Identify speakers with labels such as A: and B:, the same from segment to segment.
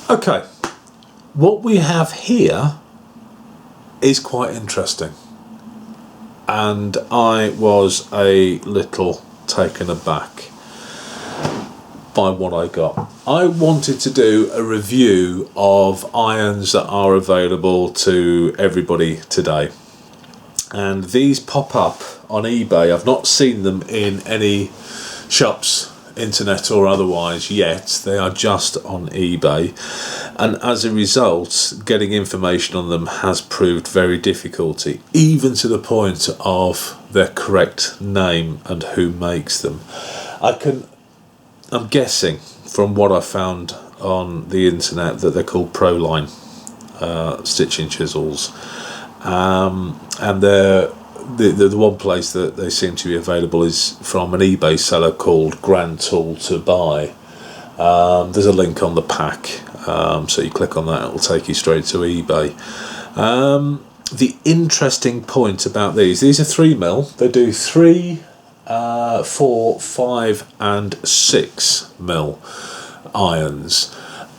A: Okay, what we have here is quite interesting, and I was a little taken aback by what I got. I wanted to do a review of irons that are available to everybody today, and these pop up on eBay. I've not seen them in any shops, internet or otherwise, yet. They are just on eBay, and as a result, getting information on them has proved very difficult, even to the point of their correct name and who makes them. I'm guessing from what I found on the internet that they're called Proline stitching chisels, and they're the one place that they seem to be available is from an eBay seller called Grand Tool to Buy. There's a link on the pack, so you click on that, it will take you straight to eBay. The interesting point about these are 3mm. They do 3, 4, 5 and 6mm irons,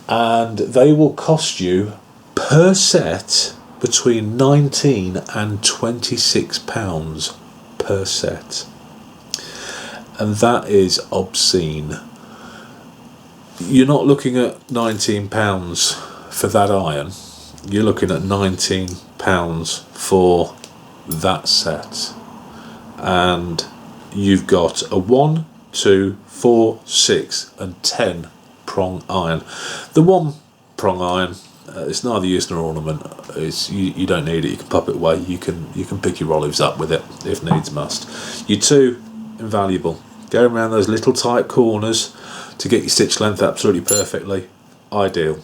A: and they will cost you per set between £19 and £26 per set, and that is obscene. You're not looking at £19 for that iron, you're looking at £19 for that set, and you've got a 1, 2, 4, 6 and 10 prong iron. The 1 prong iron, it's neither use nor ornament. You don't need it. You can pop it away. You can pick your olives up with it if needs must. Your 2, invaluable. Go around those little tight corners to get your stitch length absolutely perfectly. Ideal.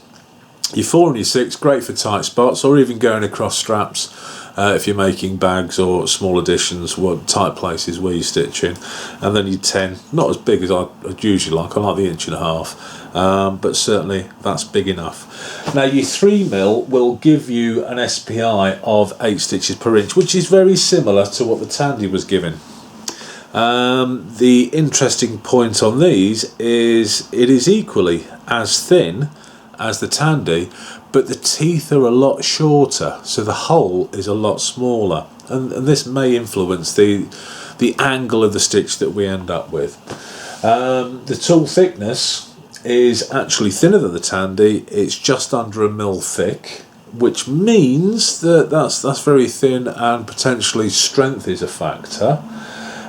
A: Your 4 and your 6, great for tight spots, or even going across straps if you're making bags or small additions, tight places where you're stitching. And then your 10, not as big as I'd usually like. I like the 1.5 inch, but certainly that's big enough. Now your 3mm will give you an SPI of 8 stitches per inch, which is very similar to what the Tandy was giving. The interesting point on these is it is equally as thin as the Tandy, but the teeth are a lot shorter, so the hole is a lot smaller, and this may influence the angle of the stitch that we end up with. The tool thickness is actually thinner than the Tandy. It's just under 1mm thick, which means that that's very thin, and potentially strength is a factor.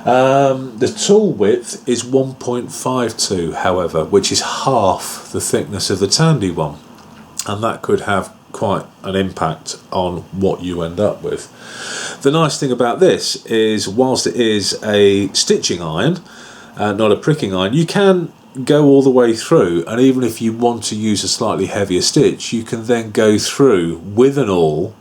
A: The tool width is 1.52, however, which is half the thickness of the Tandy one, and that could have quite an impact on what you end up with. The nice thing about this is, whilst it is a stitching iron, not a pricking iron, you can go all the way through, and even if you want to use a slightly heavier stitch, you can then go through with an awl,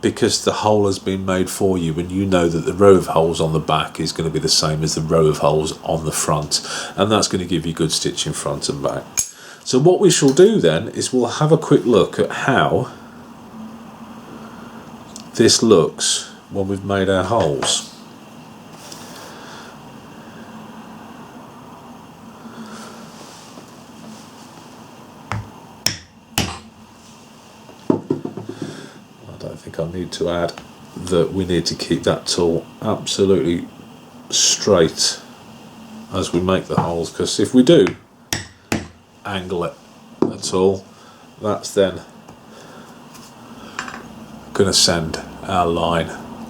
A: because the hole has been made for you, and you know that the row of holes on the back is going to be the same as the row of holes on the front, and that's going to give you good stitching front and back. So what we shall do then is we'll have a quick look at how this looks when we've made our holes. I need to add that we need to keep that tool absolutely straight as we make the holes, because if we do angle it at all, that's then going to send our line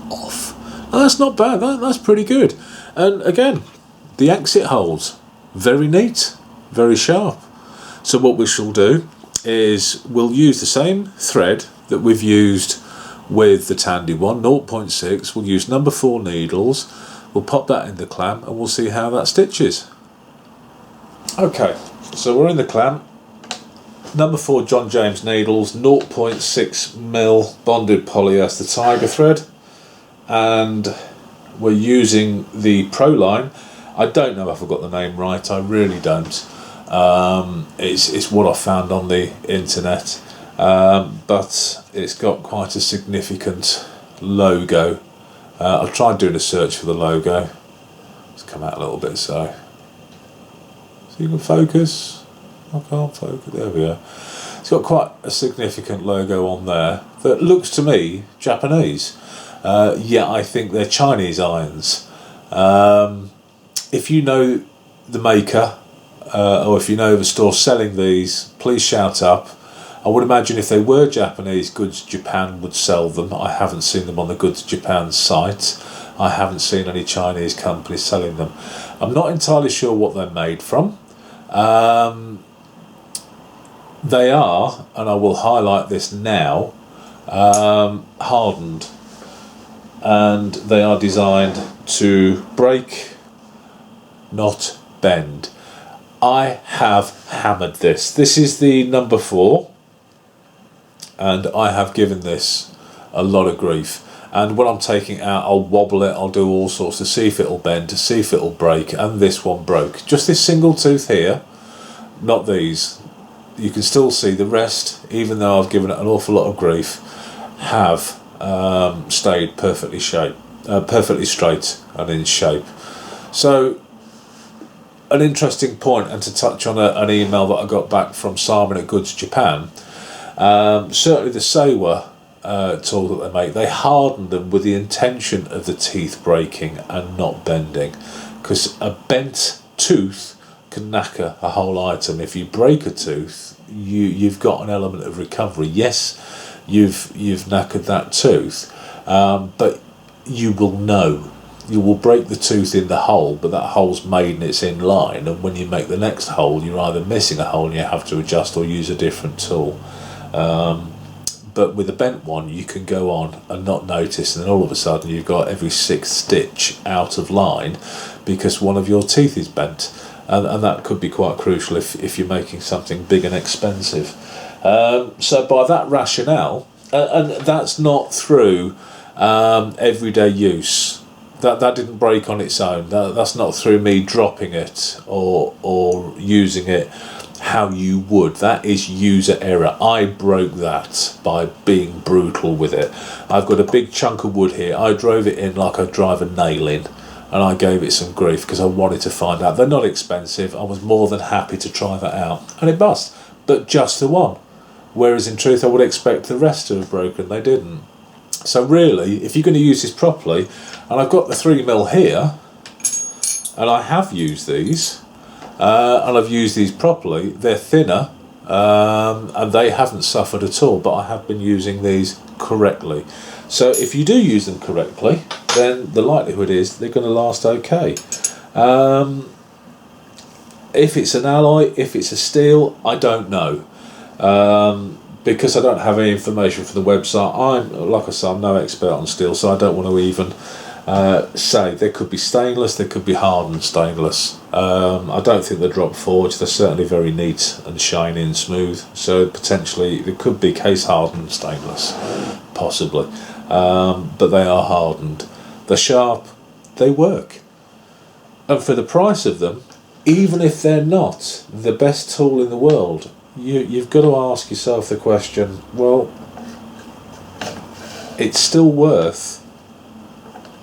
A: off. And that's not bad, that's pretty good. And again, the exit holes, very neat, very sharp. So what we shall do is we'll use the same thread that we've used with the Tandy one, 0.6. We'll use number 4 needles, we'll pop that in the clamp, and we'll see how that stitches. Okay, so we're in the clamp, number 4 John James needles, 0.6mm bonded polyester tiger thread, and we're using the Proline. I don't know if I've got the name right, I really don't. It's what I found on the internet. But it's got quite a significant logo. I've tried doing a search for the logo. It's come out a little bit, so you can focus. I can't focus. There we go. It's It's got quite a significant logo on there that looks to me Japanese. Yeah, I think they're Chinese irons. If you know the maker, or if you know of a store selling these, please shout up. I would imagine if they were Japanese, Goods Japan would sell them. I haven't seen them on the Goods Japan site. I haven't seen any Chinese companies selling them. I'm not entirely sure what they're made from. They are, and I will highlight this now, hardened. And they are designed to break, not bend. I have hammered this. This is the number 4. And I have given this a lot of grief. And when I'm taking it out, I'll wobble it, I'll do all sorts to see if it'll bend, to see if it'll break, and this one broke. Just this single tooth here, not these. You can still see the rest, even though I've given it an awful lot of grief, have stayed perfectly straight and in shape. So, an interesting point, and to touch on an email that I got back from Simon at Goods Japan. Certainly the Seiwa tool that they make, they harden them with the intention of the teeth breaking and not bending, because a bent tooth can knacker a whole item. If you break a tooth, you've got an element of recovery. Yes, you've knackered that tooth, but you will know. You will break the tooth in the hole, but that hole's made and it's in line, and when you make the next hole, you're either missing a hole and you have to adjust or use a different tool. But with a bent one, you can go on and not notice, and then all of a sudden you've got every 6th stitch out of line because one of your teeth is bent, and that could be quite crucial if you're making something big and expensive. So by that rationale, and that's not through everyday use. That didn't break on its own. That's not through me dropping it or using it how you would. That is user error. I broke that by being brutal with it. I've got a big chunk of wood here. I drove it in like I'd drive a nail in, and I gave it some grief because I wanted to find out. They're not expensive. I was more than happy to try that out, and it bust, but just the one. Whereas in truth I would expect the rest to have broken. They didn't. So really, if you're going to use this properly, and I've got the 3mm here, and I have used these, and I've used these properly, they're thinner, and they haven't suffered at all, but I have been using these correctly. So if you do use them correctly, then the likelihood is they're going to last okay. If it's an alloy, if it's a steel, I don't know. Because I don't have any information from the website. Like I said, I'm no expert on steel, so I don't want to even say. There could be stainless, there could be hardened stainless. I don't think they're drop forged. They're certainly very neat and shiny and smooth, so potentially there could be case hardened stainless, possibly, but they are hardened. They're sharp, they work, and for the price of them, even if they're not the best tool in the world, you've got to ask yourself the question, well, it's still worth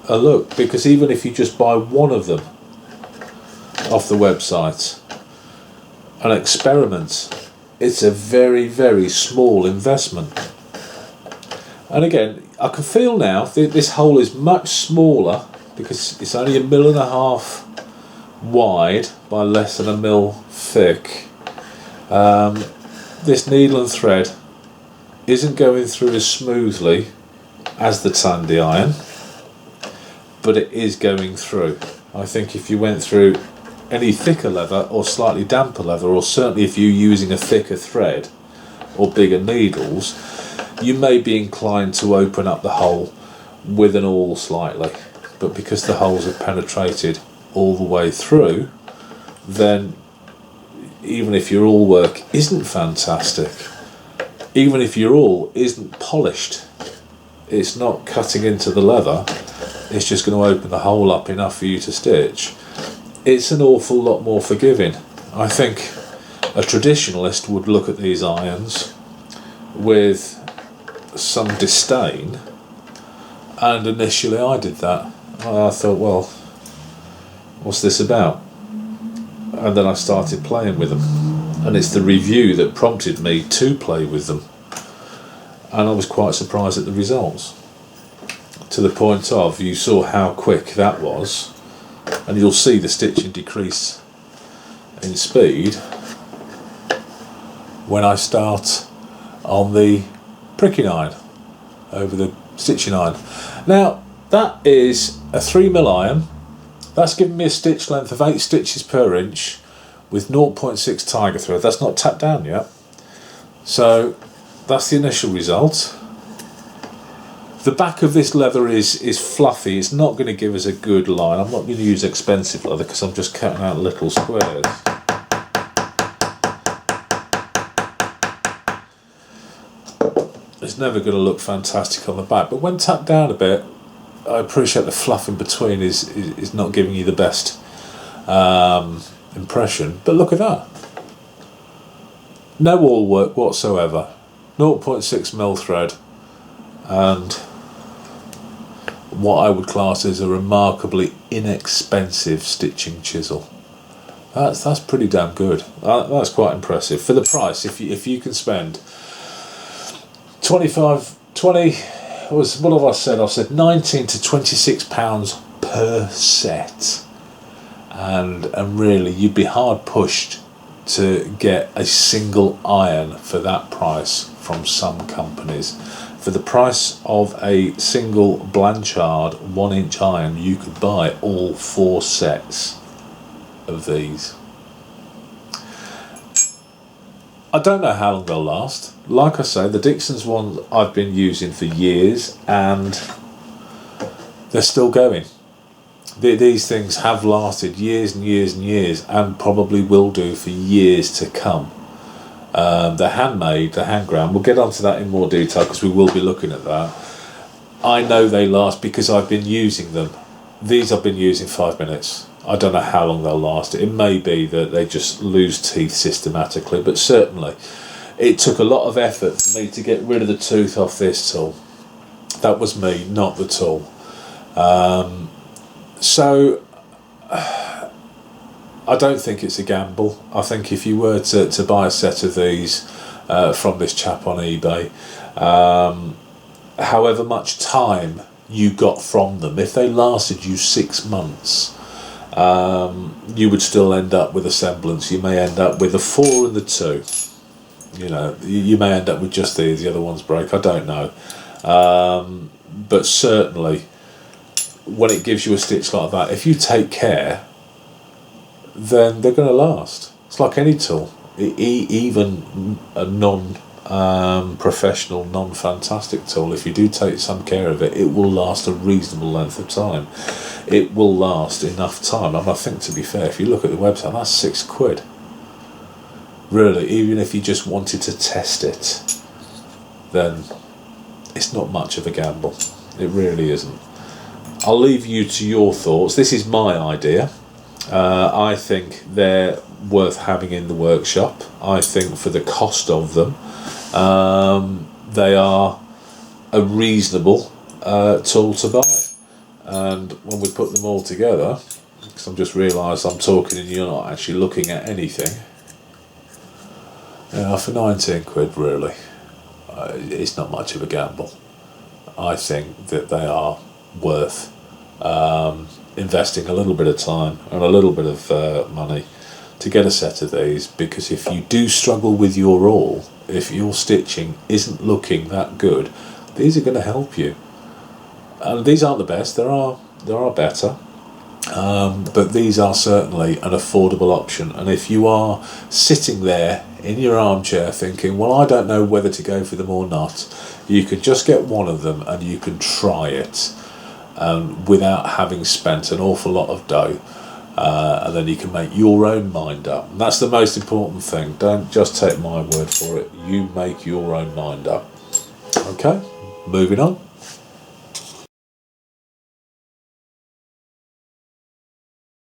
A: a look, because even if you just buy one of them off the website and experiment, it's a very, very small investment. And again, I can feel now this hole is much smaller because it's only 1.5 mm wide by less than 1 mm thick. This needle and thread isn't going through as smoothly as the Tandy iron, but it is going through. I think if you went through any thicker leather or slightly damper leather, or certainly if you're using a thicker thread or bigger needles, you may be inclined to open up the hole with an awl slightly, but because the holes have penetrated all the way through, then even if your awl work isn't fantastic, even if your awl isn't polished, it's not cutting into the leather, it's just going to open the hole up enough for you to stitch, it's an awful lot more forgiving. I think a traditionalist would look at these irons with some disdain, and initially I did that. I thought, well, what's this about? And then I started playing with them, and it's the review that prompted me to play with them, and I was quite surprised at the results, to the point of, you saw how quick that was, and you'll see the stitching decrease in speed when I start on the pricking iron over the stitching iron. Now that is a 3mm iron. That's giving me a stitch length of 8 stitches per inch with 0.6 tiger thread. That's not tapped down yet, so that's the initial result. The back of this leather is fluffy. It's not going to give us a good line. I'm not going to use expensive leather because I'm just cutting out little squares. It's never going to look fantastic on the back, but when tapped down a bit, I appreciate the fluff in between is not giving you the best impression. But look at that. No wall work whatsoever. 0.6mm thread, and what I would class as a remarkably inexpensive stitching chisel. That's pretty damn good. That's quite impressive for the price. If you can spend 20 was, what have I said? I've said £19 to £26 per set, and really you'd be hard pushed to get a single iron for that price from some companies. For the price of a single Blanchard 1-inch iron, you could buy all 4 sets of these. I don't know how long they'll last. Like I say, the Dixon's ones I've been using for years, and they're still going. These things have lasted years and years and years, and probably will do for years to come. They're handmade, they're hand ground. We'll get onto that in more detail because we will be looking at that. I know they last because I've been using them. These I've been using 5 minutes. I don't know how long they'll last. It may be that they just lose teeth systematically, but certainly it took a lot of effort for me to get rid of the tooth off this tool. That was me, not the tool. So I don't think it's a gamble. I think if you were to buy a set of these from this chap on eBay, however much time you got from them, if they lasted you 6 months, you would still end up with a semblance. You may end up with a 4 and the 2. You know, you may end up with just these, the other ones break, I don't know. But certainly, when it gives you a stitch like that, if you take care, then they're going to last. It's like any tool, even a non-professional, non-fantastic tool. If you do take some care of it, it will last a reasonable length of time. It will last enough time. And I think, to be fair, if you look at the website, that's £6. Really, even if you just wanted to test it, then it's not much of a gamble. It really isn't. I'll leave you to your thoughts. This is my idea. I think they're worth having in the workshop. I think for the cost of them, they are a reasonable tool to buy. And when we put them all together, because I've just realised I'm talking and you're not actually looking at anything, for £19 really, it's not much of a gamble. I think that they are worth investing a little bit of time and a little bit of money to get a set of these, because if you do struggle with your awl, if your stitching isn't looking that good, these are going to help you. And these aren't the best, there are better, but these are certainly an affordable option. And if you are sitting there in your armchair thinking, well, I don't know whether to go for them or not, you can just get one of them and you can try it without having spent an awful lot of dough, and then you can make your own mind up. And that's the most important thing. Don't just take my word for it, you make your own mind up. Okay, moving on.